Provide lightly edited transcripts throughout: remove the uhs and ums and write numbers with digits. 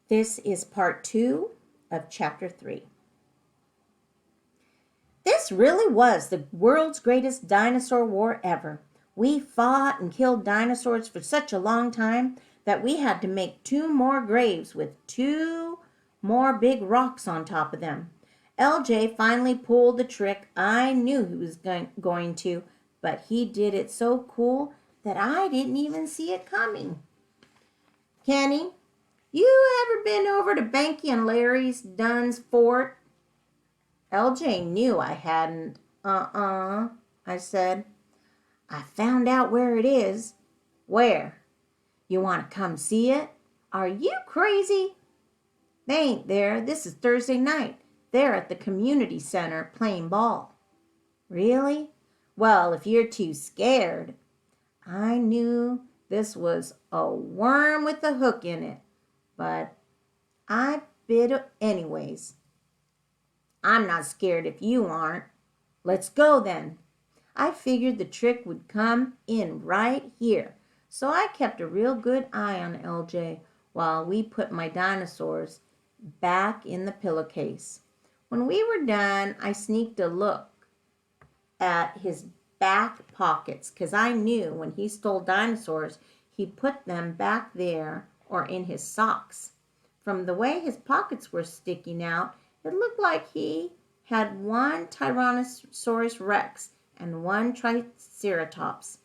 This is part 2 of chapter 3. This really was the world's greatest dinosaur war ever. We fought and killed dinosaurs for such a long time that we had to make 2 more graves with 2 more big rocks on top of them. LJ finally pulled the trick I knew he was going to, but he did it so cool that I didn't even see it coming. Kenny, you ever been over to Banky and Larry's Dunn's fort? LJ knew I hadn't. I said. I found out where it is. Where? You want to come see it? Are you crazy? They ain't there. This is Thursday night. They're at the community center playing ball. Really? Well, if you're too scared. I knew this was a worm with a hook in it, but I bit it anyways. I'm not scared if you aren't. Let's go then. I figured the trick would come in right here, so I kept a real good eye on LJ while we put my dinosaurs back in the pillowcase. When we were done, I sneaked a look at his back pockets because I knew when he stole dinosaurs, he put them back there or in his socks. From the way his pockets were sticking out, it looked like he had 1 Tyrannosaurus Rex and 1 Triceratops.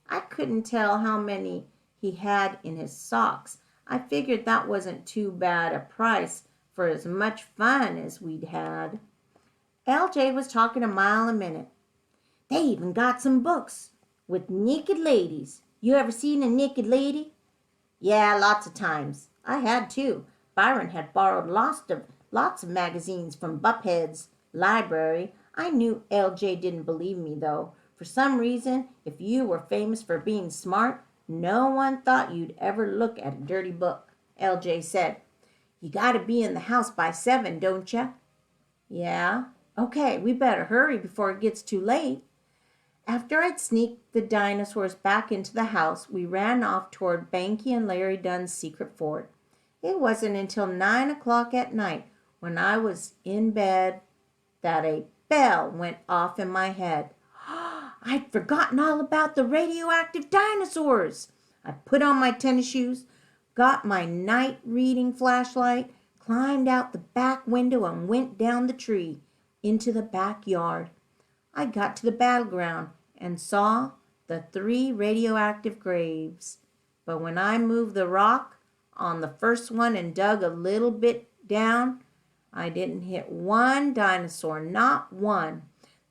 I couldn't tell how many he had in his socks. I figured that wasn't too bad a price for as much fun as we'd had. LJ was talking a mile a minute. They even got some books with naked ladies. You ever seen a naked lady? Yeah, lots of times. I had too. Byron had borrowed lots of magazines from Buckhead's library. I knew LJ didn't believe me, though. For some reason, if you were famous for being smart, no one thought you'd ever look at a dirty book. LJ said, You gotta be in the house by 7, don't ya? Yeah. Okay, we better hurry before it gets too late. After I'd sneaked the dinosaurs back into the house, we ran off toward Banky and Larry Dunn's secret fort. It wasn't until 9 o'clock at night, when I was in bed, that a bell went off in my head. I'd forgotten all about the radioactive dinosaurs. I put on my tennis shoes, got my night reading flashlight, climbed out the back window and went down the tree into the backyard. I got to the battleground and saw the 3 radioactive graves. But when I moved the rock on the first one and dug a little bit down, I didn't hit 1 dinosaur, not one.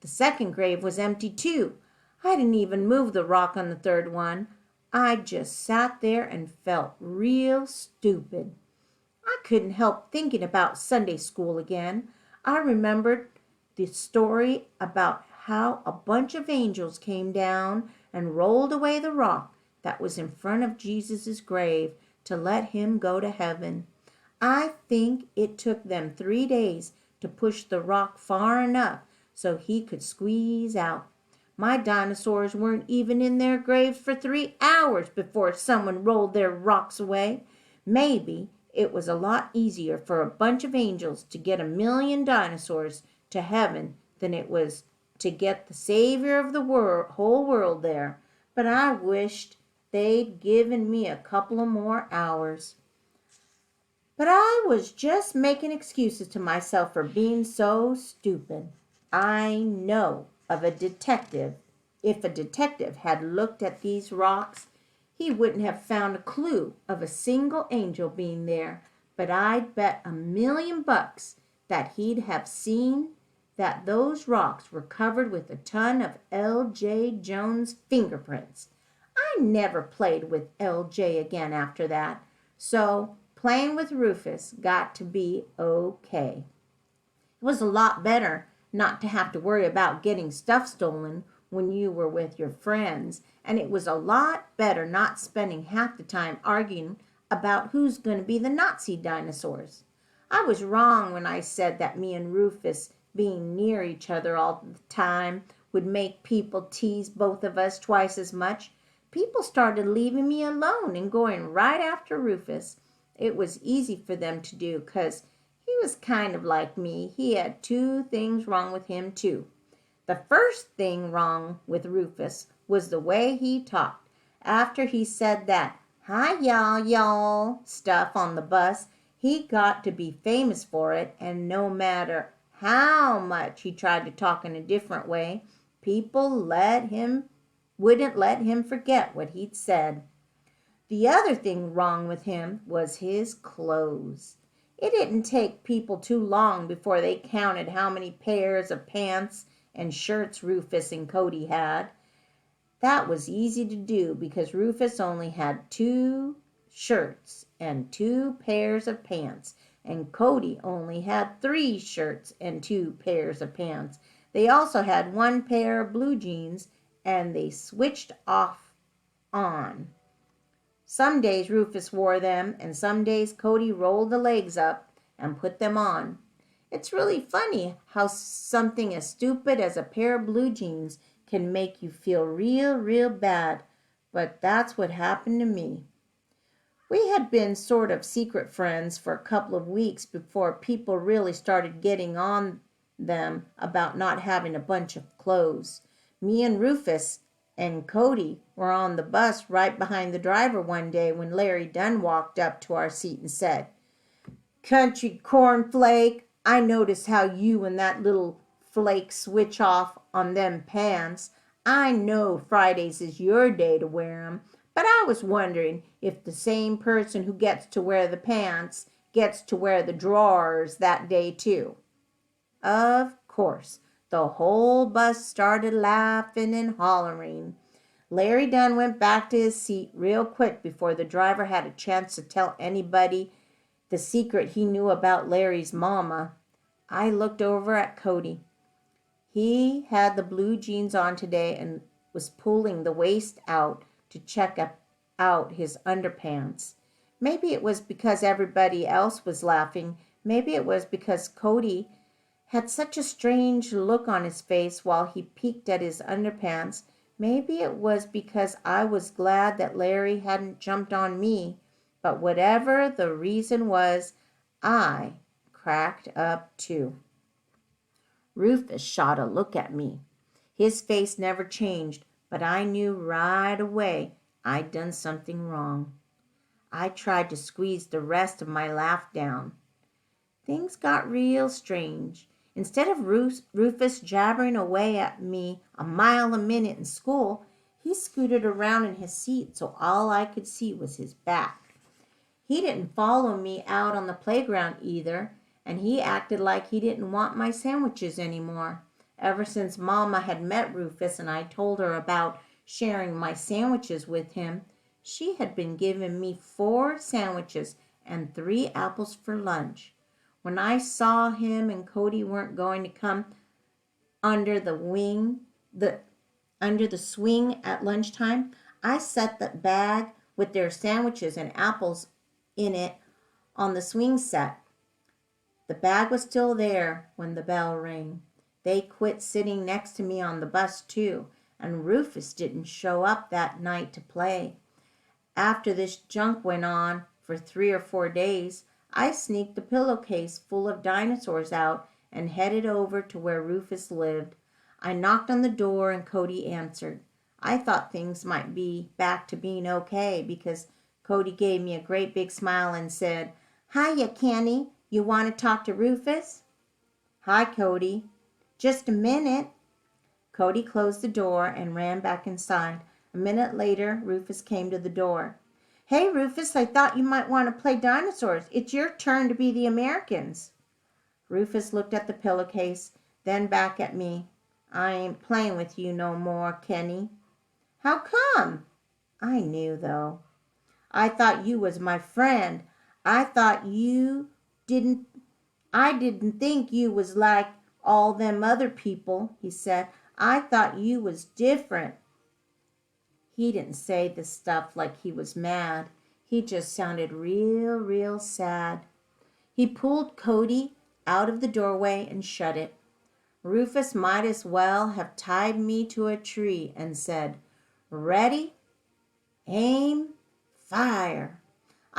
The second grave was empty too. I didn't even move the rock on the third one. I just sat there and felt real stupid. I couldn't help thinking about Sunday school again. I remembered the story about how a bunch of angels came down and rolled away the rock that was in front of Jesus' grave to let him go to heaven. I think it took them 3 days to push the rock far enough so he could squeeze out. My dinosaurs weren't even in their graves for 3 hours before someone rolled their rocks away. Maybe it was a lot easier for a bunch of angels to get 1,000,000 dinosaurs to heaven than it was to get the Savior of the whole world there. But I wished they'd given me a couple of more hours. But I was just making excuses to myself for being so stupid. I know of a detective. If a detective had looked at these rocks, he wouldn't have found a clue of a single angel being there. But I'd bet $1,000,000 that he'd have seen that those rocks were covered with a ton of L.J. Jones fingerprints. I never played with L.J. again after that, so playing with Rufus got to be okay. It was a lot better not to have to worry about getting stuff stolen when you were with your friends, and it was a lot better not spending half the time arguing about who's going to be the Nazi dinosaurs. I was wrong when I said that me and Rufus being near each other all the time would make people tease both of us twice as much. People started leaving me alone and going right after Rufus. It was easy for them to do because he was kind of like me. He had two things wrong with him, too. The first thing wrong with Rufus was the way he talked. After he said that "hi y'all" stuff on the bus, he got to be famous for it, and no matter how much he tried to talk in a different way, people wouldn't let him forget what he'd said. The other thing wrong with him was his clothes. It didn't take people too long before they counted how many pairs of pants and shirts Rufus and Cody had. That was easy to do because Rufus only had two shirts and two pairs of pants, and Cody only had three shirts and two pairs of pants. They also had one pair of blue jeans, and they switched off on. Some days Rufus wore them, and some days Cody rolled the legs up and put them on. It's really funny how something as stupid as a pair of blue jeans can make you feel real bad, but that's what happened to me. We had been sort of secret friends for a couple of weeks before people really started getting on them about not having a bunch of clothes. Me and Rufus and Cody were on the bus right behind the driver one day when Larry Dunn walked up to our seat and said, "Country cornflake, I notice how you and that little flake switch off on them pants. I know Fridays is your day to wear 'em, but I was wondering if the same person who gets to wear the pants gets to wear the drawers that day too." Of course, the whole bus started laughing and hollering. Larry Dunn went back to his seat real quick before the driver had a chance to tell anybody the secret he knew about Larry's mama. I looked over at Cody. He had the blue jeans on today and was pulling the waist out to check out his underpants. Maybe it was because everybody else was laughing. Maybe it was because Cody had such a strange look on his face while he peeked at his underpants. Maybe it was because I was glad that Larry hadn't jumped on me. But whatever the reason was, I cracked up too. Rufus shot a look at me. His face never changed, but I knew right away I'd done something wrong. I tried to squeeze the rest of my laugh down. Things got real strange. Instead of Rufus jabbering away at me a mile a minute in school, he scooted around in his seat so all I could see was his back. He didn't follow me out on the playground either, and he acted like he didn't want my sandwiches anymore. Ever since Mama had met Rufus and I told her about sharing my sandwiches with him, she had been giving me 4 sandwiches and 3 apples for lunch. When I saw him and Cody weren't going to come under the swing at lunchtime, I set the bag with their sandwiches and apples in it on the swing set. The bag was still there when the bell rang. They quit sitting next to me on the bus too, and Rufus didn't show up that night to play. After this junk went on for 3 or 4 days, I sneaked the pillowcase full of dinosaurs out and headed over to where Rufus lived. I knocked on the door and Cody answered. I thought things might be back to being okay because Cody gave me a great big smile and said, "Hiya, Kenny. You want to talk to Rufus?" "Hi, Cody." "Just a minute." Cody closed the door and ran back inside. A minute later, Rufus came to the door. "Hey, Rufus, I thought you might want to play dinosaurs. It's your turn to be the Americans." Rufus looked at the pillowcase, then back at me. "I ain't playing with you no more, Kenny." "How come?" I knew, though. "I thought you was my friend. I didn't think you was like all them other people," he said. "I thought you was different." He didn't say the stuff like he was mad. He just sounded real sad. He pulled Cody out of the doorway and shut it. Rufus might as well have tied me to a tree and said, "Ready, aim, fire."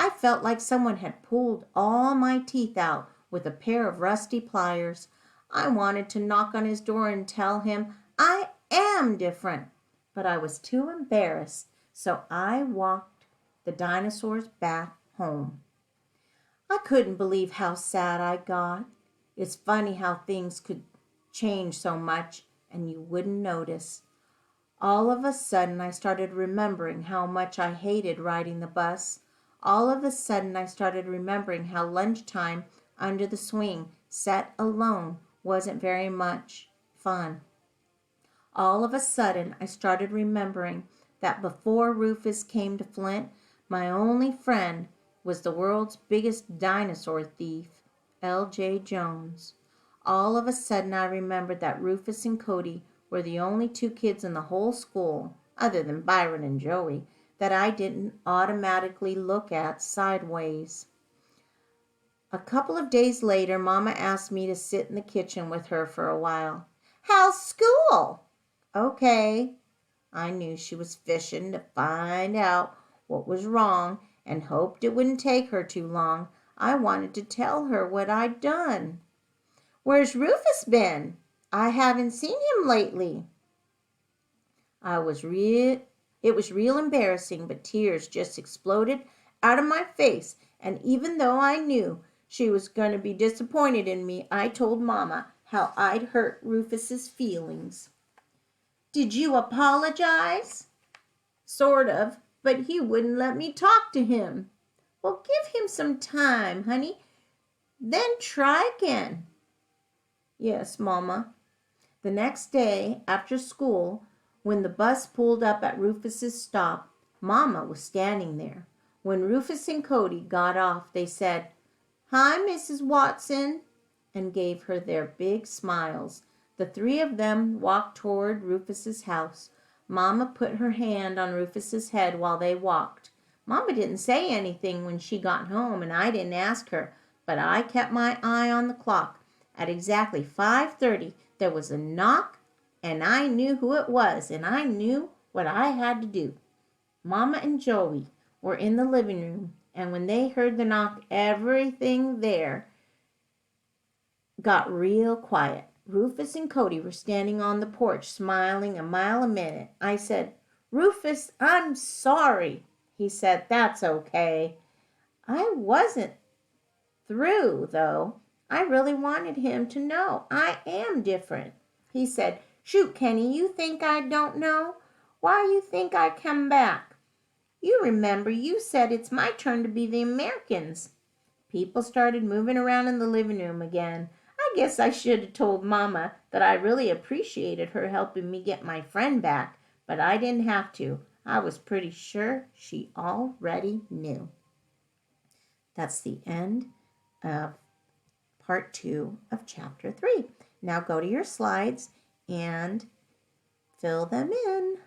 I felt like someone had pulled all my teeth out with a pair of rusty pliers. I wanted to knock on his door and tell him I am different, but I was too embarrassed, so I walked the dinosaurs back home. I couldn't believe how sad I got. It's funny how things could change so much and you wouldn't notice. All of a sudden, I started remembering how much I hated riding the bus. All of a sudden, I started remembering how lunchtime under the swing, set alone, wasn't very much fun. All of a sudden, I started remembering that before Rufus came to Flint, my only friend was the world's biggest dinosaur thief, L.J. Jones. All of a sudden, I remembered that Rufus and Cody were the only two kids in the whole school, other than Byron and Joey, that I didn't automatically look at sideways. A couple of days later, Mama asked me to sit in the kitchen with her for a while. "How's school?" "Okay." I knew she was fishing to find out what was wrong and hoped it wouldn't take her too long. I wanted to tell her what I'd done. "Where's Rufus been? I haven't seen him lately." It was real embarrassing, but tears just exploded out of my face, and even though I knew she was going to be disappointed in me, I told Mama how I'd hurt Rufus's feelings. "Did you apologize?" "Sort of, but he wouldn't let me talk to him." "Well, give him some time, honey. Then try again." "Yes, Mama." The next day, after school, when the bus pulled up at Rufus's stop, Mama was standing there. When Rufus and Cody got off, they said, "Hi, Mrs. Watson," and gave her their big smiles. The three of them walked toward Rufus's house. Mama put her hand on Rufus's head while they walked. Mama didn't say anything when she got home, and I didn't ask her, but I kept my eye on the clock. At exactly 5:30, there was a knock, and I knew who it was, and I knew what I had to do. Mama and Joey were in the living room, and when they heard the knock, everything there got real quiet. Rufus and Cody were standing on the porch, smiling a mile a minute. I said, "Rufus, I'm sorry." He said, "That's okay." I wasn't through, though. I really wanted him to know I am different. He said, "Shoot, Kenny, you think I don't know? Why you think I come back? You remember you said it's my turn to be the Americans." People started moving around in the living room again. I guess I should have told Mama that I really appreciated her helping me get my friend back, but I didn't have to. I was pretty sure she already knew. That's the end of part 2 of chapter 3. Now go to your slides and fill them in.